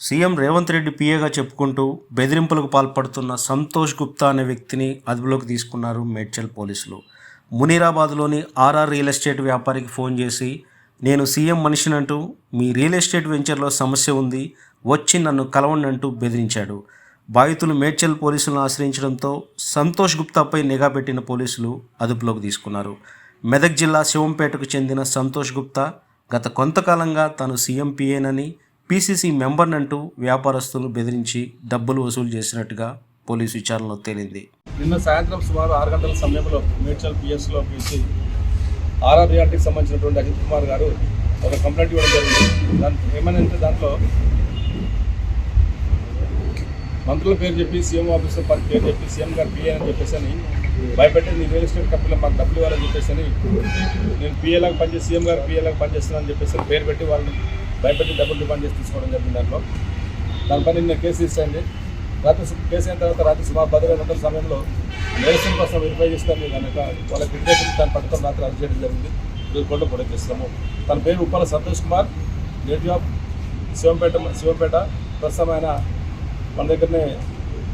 CM Revanth Reddy పిఏగా చెప్పుకుంటూ బెదిరింపులకు పాల్పడుతున్న సంతోష్ గుప్తా అనే వ్యక్తిని అదుపులోకి తీసుకున్నారు మేడ్చల్ పోలీసులు. మునీరాబాద్లోని ఆర్ఆర్ రియల్ ఎస్టేట్ వ్యాపారికి ఫోన్ చేసి, నేను సీఎం మనిషినంటూ మీ రియల్ ఎస్టేట్ వెంచర్లో సమస్య ఉంది, వచ్చి నన్ను కలవండి అంటూ బెదిరించాడు. బాధితులు మేడ్చల్ పోలీసులను ఆశ్రయించడంతో సంతోష్ గుప్తాపై నిఘా పెట్టిన పోలీసులు అదుపులోకి తీసుకున్నారు. మెదక్ జిల్లా శివంపేటకు చెందిన సంతోష్ గుప్తా గత కొంతకాలంగా తాను సీఎం పిఏనని, పీసీసీ మెంబర్నంటూ వ్యాపారస్తులు బెదిరించి డబ్బులు వసూలు చేసినట్టుగా పోలీసు విచారణలో తేలింది. నిన్న సాయంత్రం సుమారు 6 గంటల సమయంలో మేడ్చల్ పిఎస్లో పిలిచి ఆర్ఆర్ రియాలిటీకి సంబంధించినటువంటి అజిత్ కుమార్ గారు ఒక కంప్లైంట్ ఇవ్వడం జరిగింది. ఏమనంటే దాంట్లో మంత్రుల పేరు చెప్పి, సీఎం ఆఫీసర్ పేరు చెప్పి, సీఎం గారు పిఏ అని చెప్పేసి అని భయపెట్టి నీ రియల్ ఎస్టేట్ కంపెనీలో మాకు డబ్బులు ఇవ్వాలని చెప్పేసి అని, నేను పిఏలాగా పనిచేసి సీఎం గారు పిఏలాగా పనిచేస్తున్నానని చెప్పేసి పేరు పెట్టి వాళ్ళని భయపెట్టి డబ్బులు డిమాండ్ చేసి తీసుకోవడం జరిగింది. దానిపై నిన్న కేసు రిజిస్టర్ అయింది. కేసు అయిన తర్వాత రాత్రి సుమారు 10 గంటల సమయంలో నేరస్తుల కోసం వెరిఫై చేస్తాను కనుక వాళ్ళకి విద్యార్థులు దాని పట్టుకొని రాత్రి అరెస్ట్ చేయడం జరిగింది. ఈరోజు కోర్టులో ప్రొటెక్ట్ చేస్తున్నాము. తన పేరు ఉప్పాల సంతోష్ కుమార్, నేటివ్ ఆఫ్ శివంపేట. ప్రస్తుతం ఆయన మన దగ్గరనే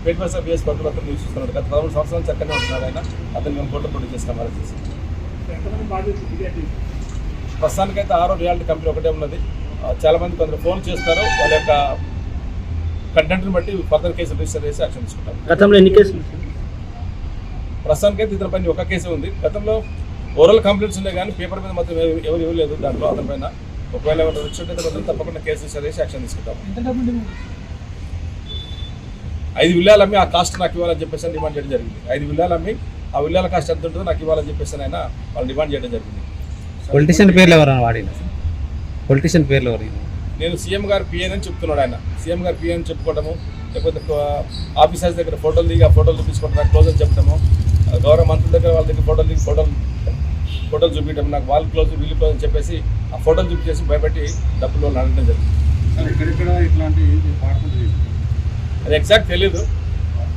పేట్మెస్ బిఎస్ పట్టులో నివసిస్తున్నాడు. గత 13 సంవత్సరాలు చక్కనే ఉంటున్నాడు ఆయన. అతను మేము కోర్టులో ప్రొటెక్ట్ చేస్తాం. అరెస్ట్ చేసి ప్రస్తుతానికైతే ఆర్ఆర్ రియాలిటీ కంపెనీ ఒకటే ఉన్నది. చాలామంది కొందరు ఫోన్ చేస్తారు. వాళ్ళ యొక్క కంటెంట్ని బట్టి ఫర్దర్ కేసులు రిజిస్టర్ చేసి యాక్షన్ తీసుకుంటారు. గతంలో ఎన్ని కేసులు? ప్రస్తుతానికైతే ఇతని పైన ఒక కేసు ఉంది. గతంలో ఓరల్ కంప్లైంట్స్ ఉన్నాయి కానీ పేపర్ మీద మాత్రం ఎవరు ఇవ్వలేదు. దాంట్లో అతని పైన ఒకవేళ ఎవరు రిజిస్టర్ తప్పకుండా కేసు రిజిస్టర్ చేసి యాక్షన్ తీసుకుంటాం. 5 విల్లాలు అమ్మి ఆ కాస్ట్ నాకు ఇవ్వాలని చెప్పేసి డిమాండ్ చేయడం జరిగింది. 5 విల్లాలు అమ్మి ఆ విల్లాల కాస్ట్ ఎంత ఉంటుందో నాకు ఇవ్వాలని చెప్పేసి ఆయన వాళ్ళు డిమాండ్ చేయడం జరిగింది. పొలిటీషియన్ పేర్లు ఎవరైనా వాడినా? పొలిటీషియన్ పేర్లు ఎవరైనా? నేను సీఎం గారు పిఏ అని చెప్తున్నాడు ఆయన. సీఎం గారు పిఏ అని చెప్పుకోవడము, లేకపోతే ఆఫీసర్స్ దగ్గర ఫోటోలు దిగి ఆ ఫోటోలు తీసుకోవడం, నాకు క్లోజ్ అని చెప్పడము, గౌరవ మంత్రుల దగ్గర వాళ్ళ దగ్గర ఫోటోలు దిగి ఫోటోలు చూపించడం, నాకు వాళ్ళు క్లోజ్ వీళ్ళు క్లోజ్ అని చెప్పేసి ఆ ఫోటోలు చూపించేసి భయపెట్టి డబ్బులు అడగడం జరిగింది. అది ఎగ్జాక్ట్ తెలియదు.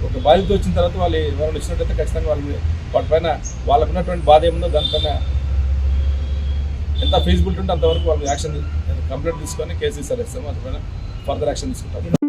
ఒక బాధ్యత వచ్చిన తర్వాత వాళ్ళు ఎవరైనా ఇచ్చినట్టయితే ఖచ్చితంగా వాటిపైన వాళ్ళకు ఉన్నటువంటి బాధ ఏముందో దానిపైన ఎంత ఫీజిబిలిటీ ఉంటే అంతవరకు వాళ్ళు యాక్షన్ కంప్లైంట్ తీసుకొని కేసు రిజిస్టర్ చేస్తాము. అందుపైన ఫర్దర్ యాక్షన్ తీసుకుంటాము.